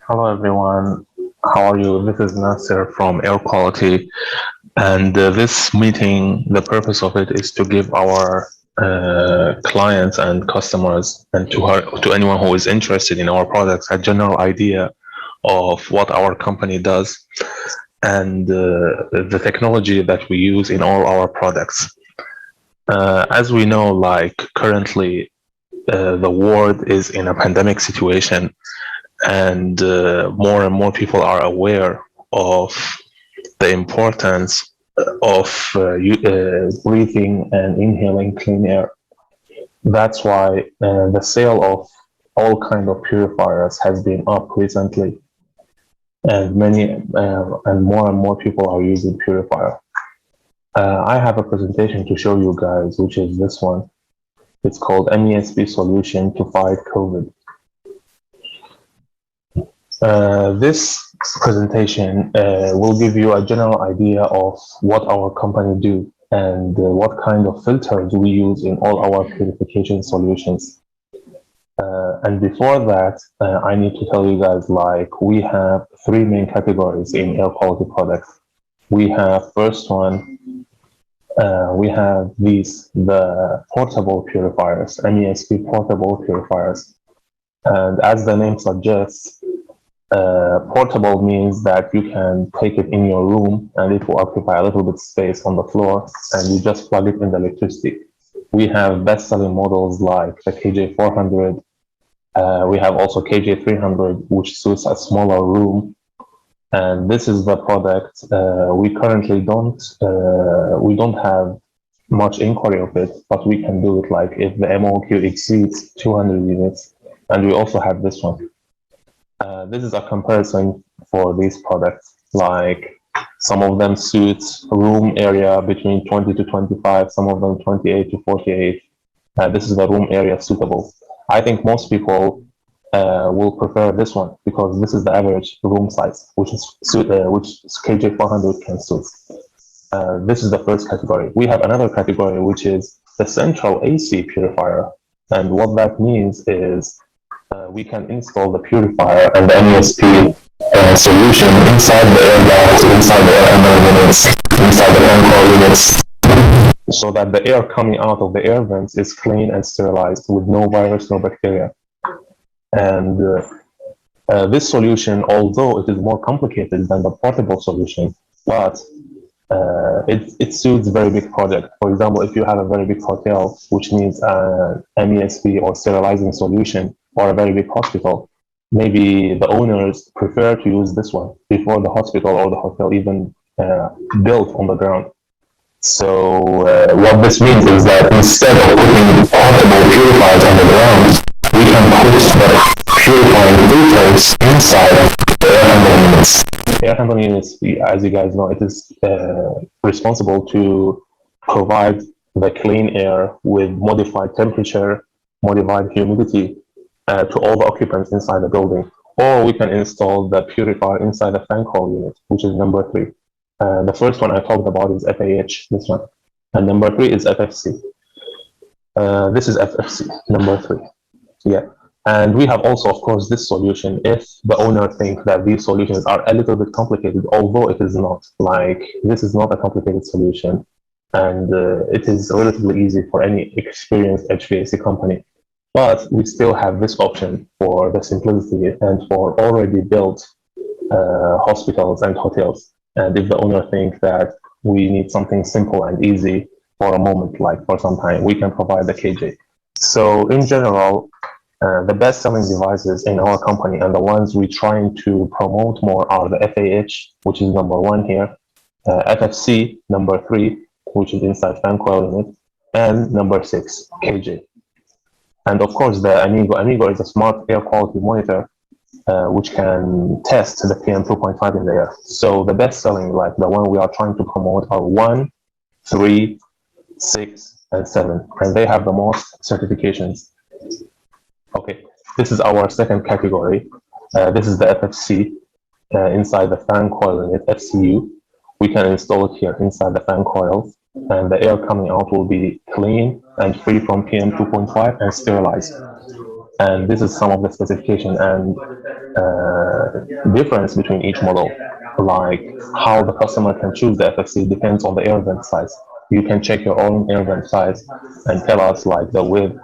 Hello everyone, how are you? This is Nasser from AirQuality, and this meeting, the purpose of it is to give our clients and customers and to anyone who is interested in our products a general idea of what our company does and the technology that we use in all our products. As we know, like currently, the world is in a pandemic situation, and more people are aware of the importance of breathing and inhaling clean air. That's why the sale of all kind of purifiers has been up recently, and more people are using purifier. I have a presentation to show you guys, which is this one. It's called MESP Solution to Fight COVID. This presentation will give you a general idea of what our company do and what kind of filters we use in all our purification solutions. And before that, I need to tell you guys, like, we have three main categories in air quality products. We have first one, we have the portable purifiers, MESP portable purifiers. And as the name suggests, portable means that you can take it in your room and it will occupy a little bit space on the floor and you just plug it in the electricity. We have best-selling models like the KJ400. We have also KJ300, which suits a smaller room. And this is the product. We currently don't have much inquiry of it, but we can do it like if the MOQ exceeds 200 units. And we also have this one. This is a comparison for these products. Like some of them suit room area between 20 to 25, some of them 28 to 48. This is the room area suitable. I think most people will prefer this one because this is the average room size, which KJ400 can suit. This is the first category. We have another category, which is the central AC purifier. And what that means is we can install the purifier and the MESP solution inside the air ducts, inside the air handling units, inside the air units, so that the air coming out of the air vents is clean and sterilized with no virus, no bacteria. And this solution, although it is more complicated than the portable solution, but it suits very big projects. For example, if you have a very big hotel, which needs an MESP or sterilizing solution, or a very big hospital, maybe the owners prefer to use this one before the hospital or the hotel even built on the ground. So what this means is that instead of putting portable purifiers on the ground, we can put the purifying filters inside the air handling units. Air handling units, as you guys know, it is responsible to provide the clean air with modified temperature, modified humidity to all the occupants inside the building. Or we can install the purifier inside the fan coil unit, which is number 3. The first one I talked about is FAH, this one. And number 3 is FFC. This is FFC, number 3. Yeah. And we have also, of course, this solution if the owner thinks that these solutions are a little bit complicated, although it is not. Like, this is not a complicated solution. And it is relatively easy for any experienced HVAC company. But we still have this option for the simplicity and for already built hospitals and hotels. And if the owner thinks that we need something simple and easy for a moment, like for some time, we can provide the KJ. So in general, the best-selling devices in our company and the ones we're trying to promote more are the FAH, which is number 1 here, FFC, number 3, which is inside fan coil unit, and number 6, KJ. And of course, the Amigo. Amigo is a smart air quality monitor, which can test the PM 2.5 in the air. So the best-selling, like the one we are trying to promote, are 1, 3, 6, and 7, and they have the most certifications. Okay, this is our second category. This is the FFC inside the fan coil unit, FCU. We can install it here inside the fan coil, and the air coming out will be clean and free from PM 2.5 and sterilized. And this is some of the specification. And difference between each model, like how the customer can choose the FFC depends on the air vent size. You can check your own air vent size and tell us like the width,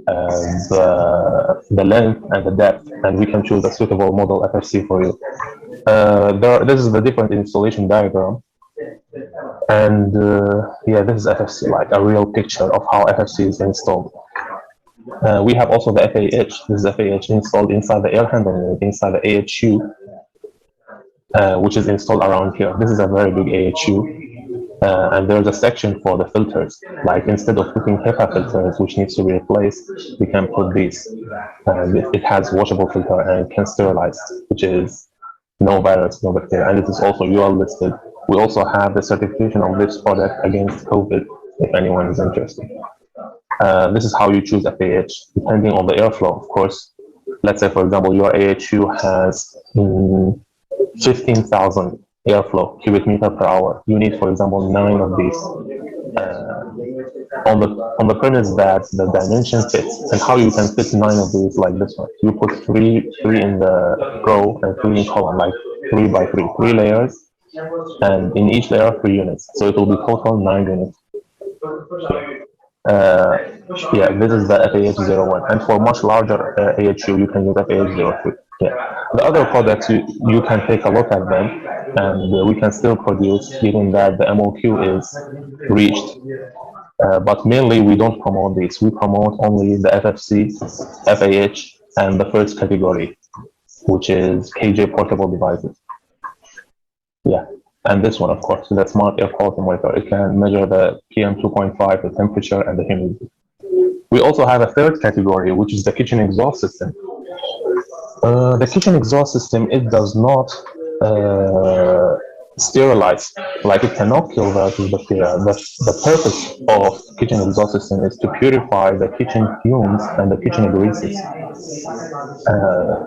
the length, and the depth, and we can choose a suitable model FFC for you. This is the different installation diagram, and yeah, this is FFC, like a real picture of how FFC is installed. We have also the FAH. This is FAH installed inside the air handling unit, inside the AHU, which is installed around here. This is a very big AHU, and there's a section for the filters. Like instead of putting HEPA filters, which needs to be replaced, we can put these. It has washable filter and it can sterilize, which is no virus, no bacteria, and it is also UL listed. We also have the certification of this product against COVID, if anyone is interested. This is how you choose FAH, depending on the airflow, of course. Let's say, for example, your AHU has 15,000 airflow cubic meter per hour. You need, for example, 9 of these. On the premise that the dimension fits, and how you can fit 9 of these like this one. You put three in the row and 3 in column, like 3 by 3, 3 layers, and in each layer 3 units. So it will be total 9 units. Yeah, this is the FAH01, and for much larger AHU, you can use FAH03. Yeah, the other products you can take a look at them, and we can still produce, given that the MOQ is reached. But mainly, we don't promote these. We promote only the FFC, FAH, and the first category, which is KJ portable devices. Yeah. And this one, of course, the smart air quality monitor. It can measure the PM2.5, the temperature, and the humidity. We also have a third category, which is the kitchen exhaust system. The kitchen exhaust system, it does not sterilize, like it cannot kill viruses, bacteria. The purpose of kitchen exhaust system is to purify the kitchen fumes and the kitchen greases.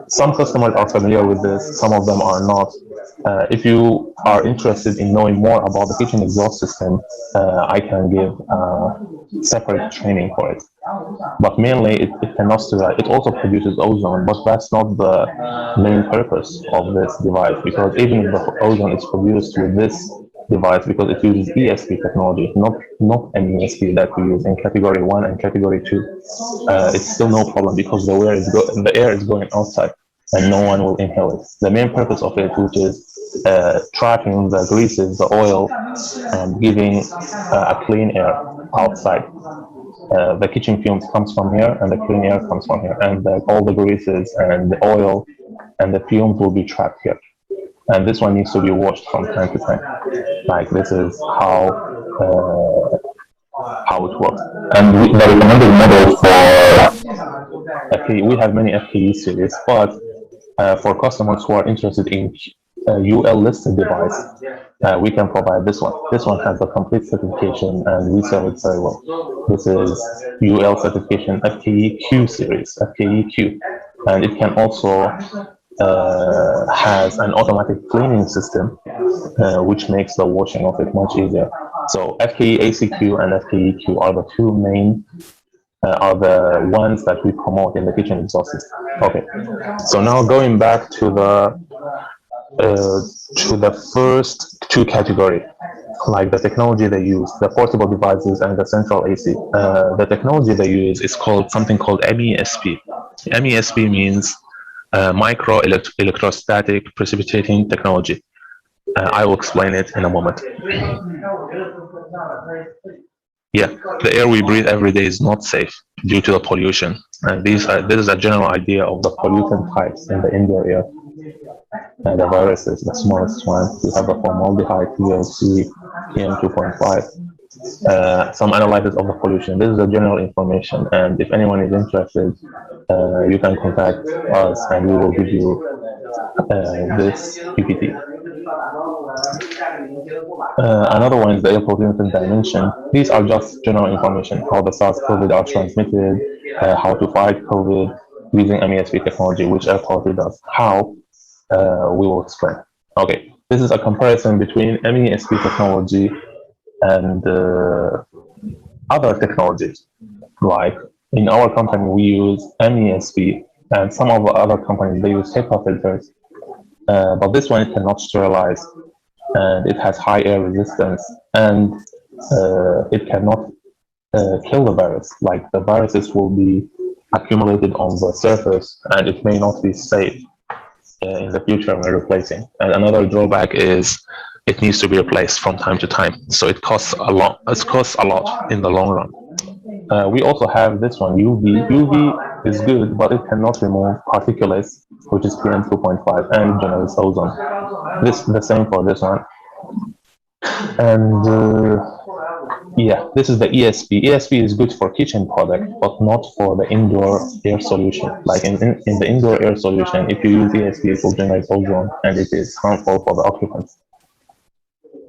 Some customers are familiar with this, some of them are not. If you are interested in knowing more about the kitchen exhaust system, I can give separate training for it. But mainly, it cannot sterilize. It also produces ozone, but that's not the main purpose of this device, because even if the ozone is produced with this device, because it uses ESP technology, not MESP that we use in category 1 and category 2, it's still no problem because the air is going outside and no one will inhale it. The main purpose of it, which is trapping the greases, the oil, and giving a clean air outside. The kitchen fumes comes from here, and the clean air comes from here, and all the greases and the oil and the fumes will be trapped here. And this one needs to be washed from time to time. Like this is how it works. And the recommended model for FKE, we have many FKE series, but for customers who are interested in UL listed device, we can provide this one. This one has a complete certification and we sell it very well. This is UL certification FKE-Q series, FKE-Q, and it can also has an automatic cleaning system, which makes the washing of it much easier. So FKE-ACQ and FKE-Q are the two main are the ones that we promote in the kitchen exhaust system. Okay, so now going back to the first two categories, like the technology they use, the portable devices and the central AC. The technology they use is something called MESP. MESP means micro electrostatic precipitating technology. I will explain it in a moment. Yeah, the air we breathe every day is not safe due to the pollution. And this is a general idea of the pollutant types in the indoor air. And the viruses, the smallest one, we have the formaldehyde, VOC, PM2.5, some analysis of the pollution. This is the general information, and if anyone is interested, you can contact us and we will give you this PPT. Another one is the air pollutant dimension. These are just general information, how the SARS-CoV are transmitted, how to fight COVID using MESP technology, which air quality does. How? We will explain. Okay, this is a comparison between MESP technology and other technologies. Like in our company, we use MESP And some of the other companies, they use HEPA filters, but this one it cannot sterilize, and it has high air resistance, and it cannot kill the virus. Like the viruses will be accumulated on the surface, and it may not be safe in the future when replacing. And another drawback is it needs to be replaced from time to time, so it costs a lot. It costs a lot in the long run. We also have this one, UV. UV is good, but it cannot remove particulates, which is PM 2.5, and generates ozone. This the same for this one. And yeah, this is the ESP. ESP is good for kitchen product, but not for the indoor air solution. Like in the indoor air solution, if you use ESP, it will generate ozone, and it is harmful for the occupants.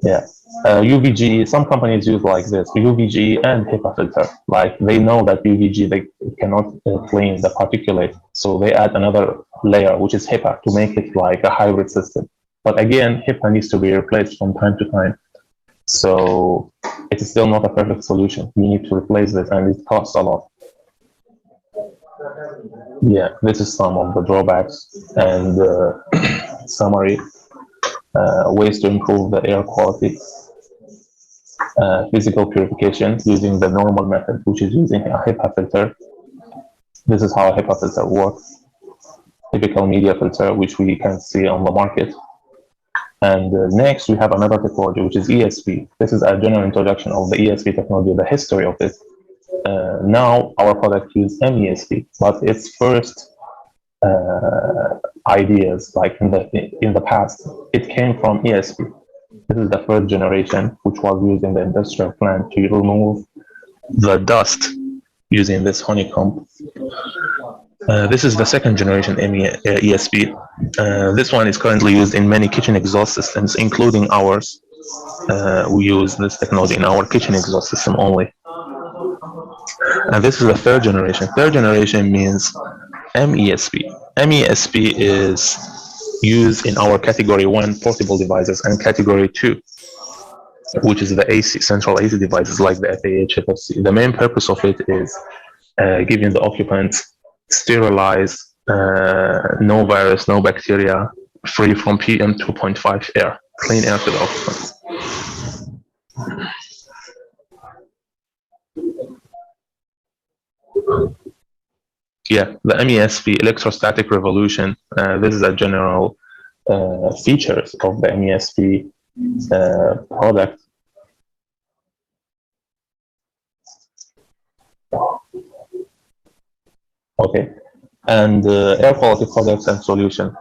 Yeah. UVG, some companies use like this, UVG and HEPA filter. Like they know that UVG, they cannot clean the particulate, so they add another layer, which is HEPA, to make it like a hybrid system. But again, HEPA needs to be replaced from time to time. So it is still not a perfect solution. You need to replace this, and it costs a lot. Yeah, this is some of the drawbacks and summary. Ways to improve the air quality. Physical purification using the normal method, which is using a HEPA filter. This is how a HEPA filter works. Typical media filter, which we can see on the market. And next, we have another technology, which is ESP. This is a general introduction of the ESP technology, the history of it. Now, our product uses MESP, but its first ideas, like in the past, it came from ESP. This is the first generation, which was used in the industrial plant to remove the dust using this honeycomb. This is the second generation ESP. This one is currently used in many kitchen exhaust systems, including ours. We use this technology in our kitchen exhaust system only. And this is the third generation. Third generation means MESP. MESP is used in our category 1 portable devices and category 2, which is the AC, central AC devices like the FAH, FFC. The main purpose of it is giving the occupants sterilized, no virus, no bacteria, free from PM 2.5 air, clean air to the occupants. Yeah, the MESP electrostatic revolution. This is a general features of the MESP product. Okay, and air quality products and solution.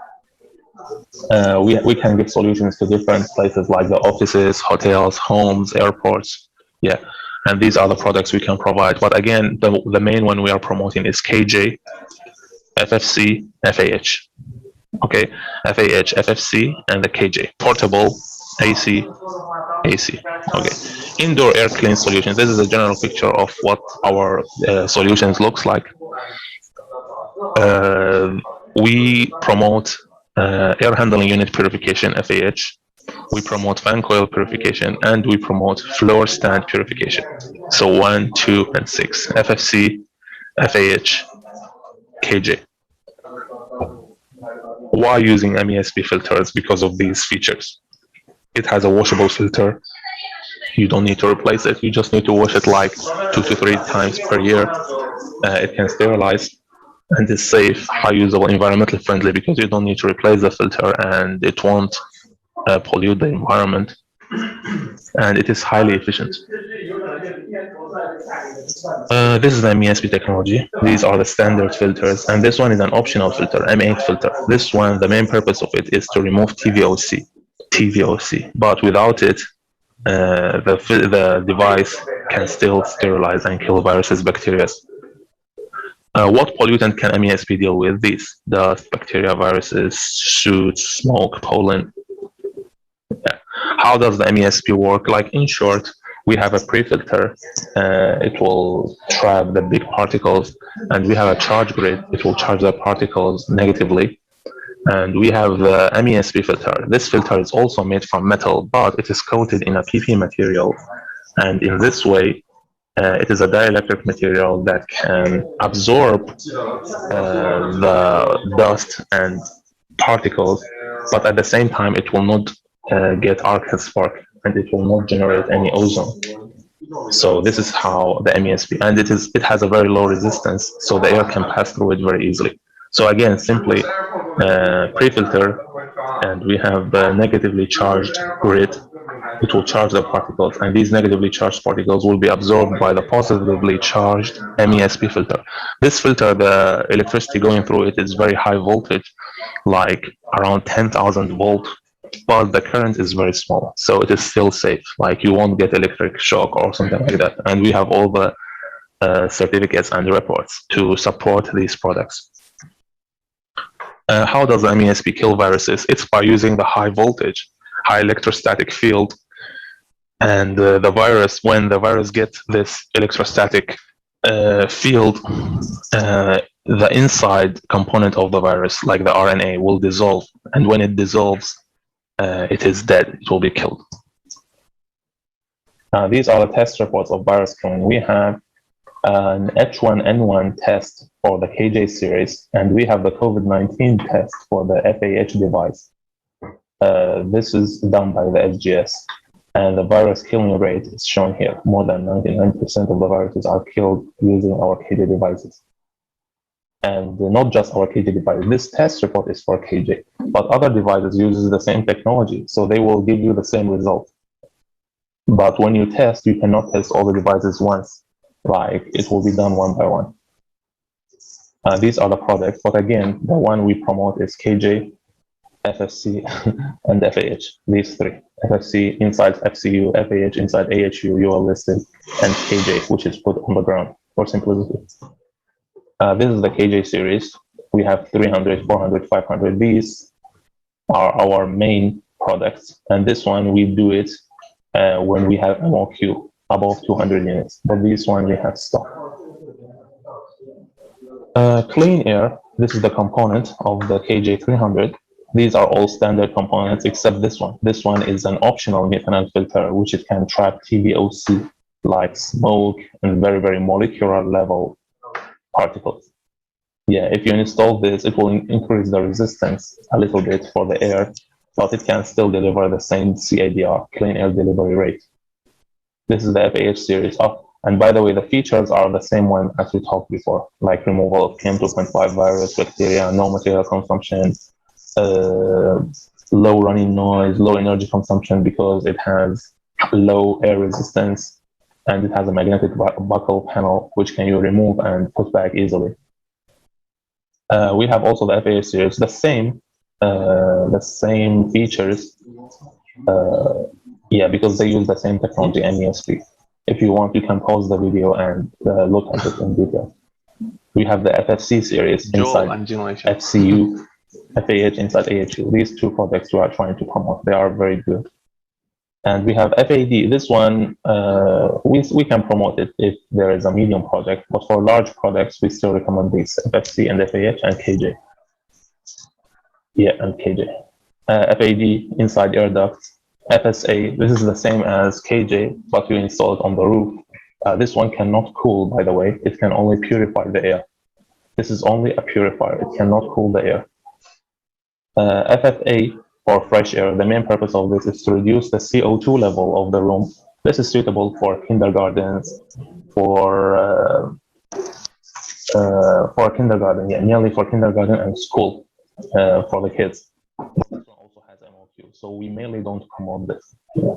We can give solutions to different places like the offices, hotels, homes, airports. Yeah, and these are the products we can provide. But again, the main one we are promoting is KJ, FFC, FAH. Okay, FAH, FFC, and the KJ, portable, AC, AC. Okay, indoor air clean solutions. This is a general picture of what our solutions looks like. We promote air handling unit purification, FAH. We promote fan coil purification, and we promote floor stand purification. So 1, 2, and 6, FFC, FAH, KJ. Why using MESP filters? Because of these features. It has a washable filter. You don't need to replace it. You just need to wash it like 2 to 3 times per year. It can sterilize, and is safe, high usable, environmentally friendly, because you don't need to replace the filter, and it won't pollute the environment, and it is highly efficient. This is the MESP technology. These are the standard filters, and this one is an optional filter, M8 filter. This one, the main purpose of it is to remove TVOC, but without it, the device can still sterilize and kill viruses, bacteria. What pollutant can MESP deal with? These: dust, bacteria, viruses, soot, smoke, pollen. Yeah. How does the MESP work? Like, in short, we have a pre-filter. It will trap the big particles, and we have a charge grid. It will charge the particles negatively. And we have the MESP filter. This filter is also made from metal, but it is coated in a PP material. And in this way, It is a dielectric material that can absorb the dust and particles, but at the same time, it will not get arc and spark, and it will not generate any ozone. So this is how the MESP, and it has a very low resistance, so the air can pass through it very easily. So again, simply pre-filter, and we have negatively charged grid. It will charge the particles, and these negatively charged particles will be absorbed by the positively charged MESP filter. This filter, the electricity going through it is very high voltage, like around 10,000 volt, but the current is very small, so it is still safe. Like you won't get electric shock or something like that. And we have all the certificates and reports to support these products. How does MESP kill viruses? It's by using the high voltage, high electrostatic field. And the virus, when the virus gets this electrostatic field, the inside component of the virus, like the RNA, will dissolve. And when it dissolves, it is dead. It will be killed. These are the test reports of virus killing. We have an H1N1 test for the KJ series, and we have the COVID-19 test for the FAH device. This is done by the SGS, and the virus killing rate is shown here. More than 99% of the viruses are killed using our KJ devices. And not just our KJ device. This test report is for KJ, but other devices uses the same technology, so they will give you the same result. But when you test, you cannot test all the devices once. Like it will be done one by one. These are the products, but again, the one we promote is KJ, FFC, and FAH. These three: FFC inside FCU, FAH inside AHU, you are listed, and KJ, which is put on the ground for simplicity. This is the KJ series. We have 300, 400, 500. These are our main products, and this one we do it when we have MOQ above 200 units, but this one we have stock. Clean air, this is the component of the KJ300. These are all standard components except this one. This one is an optional methanol filter, which it can trap TBOC, like smoke and very, very molecular level particles. Yeah, if you install this, it will increase the resistance a little bit for the air, but it can still deliver the same CADR, clean air delivery rate. This is the FAH series. Oh, and by the way, the features are the same one as we talked before, like removal of PM2.5 virus, bacteria, no material consumption, low running noise, low energy consumption because it has low air resistance, and it has a magnetic buckle panel, which can you remove and put back easily. We have also the FAH series, the same features. Yeah, because they use the same technology, MESP. If you want, you can pause the video and look at it in detail. We have the FFC series inside FCU, FAH inside AHU. These two products we are trying to promote. They are very good. And we have FAD. This one, we can promote it if there is a medium project, but for large products, we still recommend these, FFC and FAH and KJ. Yeah, and KJ. FAD inside air ducts. FSA, this is the same as KJ, but you install it on the roof. This one cannot cool, by the way. It can only purify the air. This is only a purifier. It cannot cool the air. FFA, for fresh air, the main purpose of this is to reduce the CO2 level of the room. This is suitable for kindergartens, for kindergarten, yeah, mainly for kindergarten and school, for the kids. This one also has MOQ, so we mainly don't promote this. Yeah.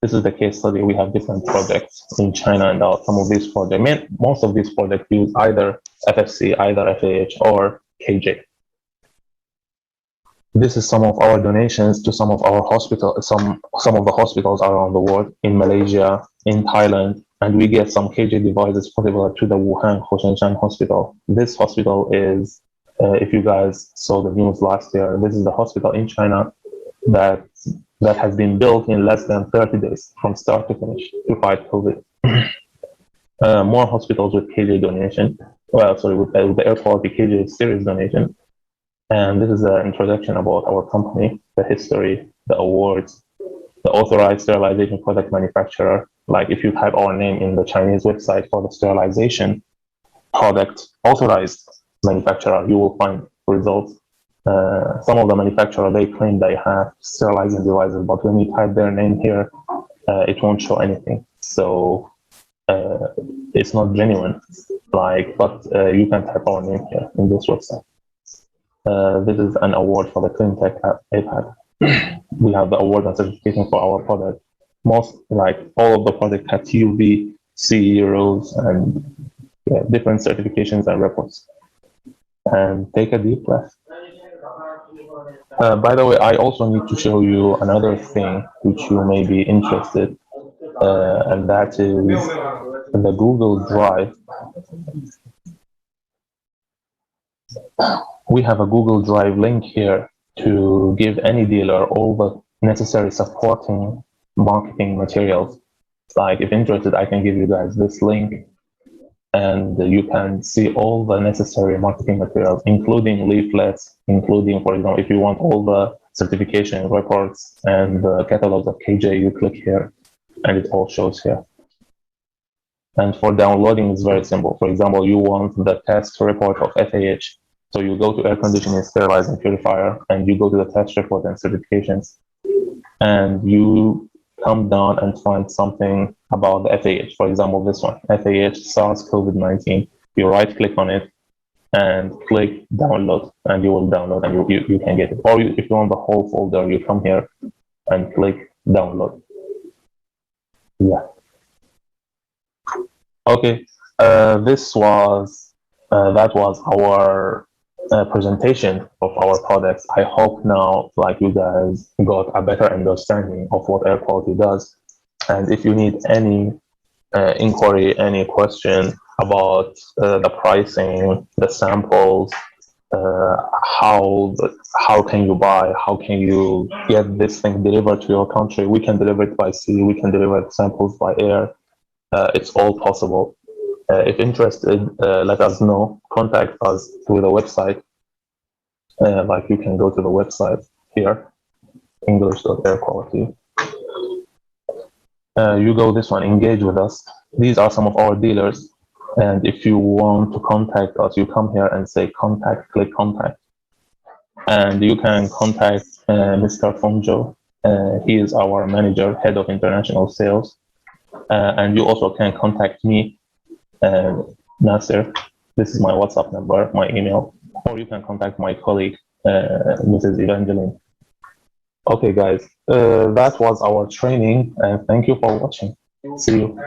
This is the case study. We have different projects in China, and some of these projects, most of these projects use either FFC, either FAH, or KJ. This is some of our donations to some of our hospitals, some of the hospitals around the world, in Malaysia, in Thailand, and we get some KJ devices portable to the Wuhan Hoshinshan Hospital. This hospital is, if you guys saw the news last year, this is the hospital in China that has been built in less than 30 days from start to finish to fight COVID. More hospitals with KJ donation, with the AirQuality KJ series donation. And this is the introduction about our company, the history, the awards, the authorized sterilization product manufacturer, Like if you type our name in the Chinese website for the sterilization product authorized manufacturer, you will find results. Some of the manufacturers, they claim they have sterilizing devices, but when you type their name here, it won't show anything. So it's not genuine. Like, but you can type our name here in this website. This is an award for the CleanTech APAC. We have the award and certification for our product. Most, like all of the product have UV, CE rules, and different certifications and reports. And take a deep breath. By the way, I also need to show you another thing which you may be interested, and that is the Google Drive. We have a Google Drive link here to give any dealer all the necessary supporting marketing materials. Like if interested, I can give you guys this link, and you can see all the necessary marketing materials, including leaflets, including, for example, if you want all the certification reports and the catalogs of KJ, you click here, and it all shows here. And for downloading, it's very simple. For example, you want the test report of FAH. So you go to air conditioning, sterilizing purifier, and you go to the test report and certifications, and you come down and find something about the FAH. For example, this one, FAH SARS COVID19. You right click on it and click download, and you will download, and you can get it. Or if you want the whole folder, you come here and click download. Yeah. Okay, that was our presentation of our products. I hope now, like, you guys got a better understanding of what AirQuality does. And if you need any inquiry, any question about the pricing, the samples, how can you buy, how can you get this thing delivered to your country? We can deliver it by sea, we can deliver samples by air. It's all possible. If interested, let us know. Contact us through the website. Like you can go to the website here, english.airquality. You go this one, engage with us. These are some of our dealers. And if you want to contact us, you come here and say contact, click contact. And you can contact Mr. Fonjo. He is our manager, head of international sales. And you also can contact me, Nasir. This is my WhatsApp number, my email, or you can contact my colleague, Mrs. Evangeline. Okay, guys, that was our training, and thank you for watching. See you.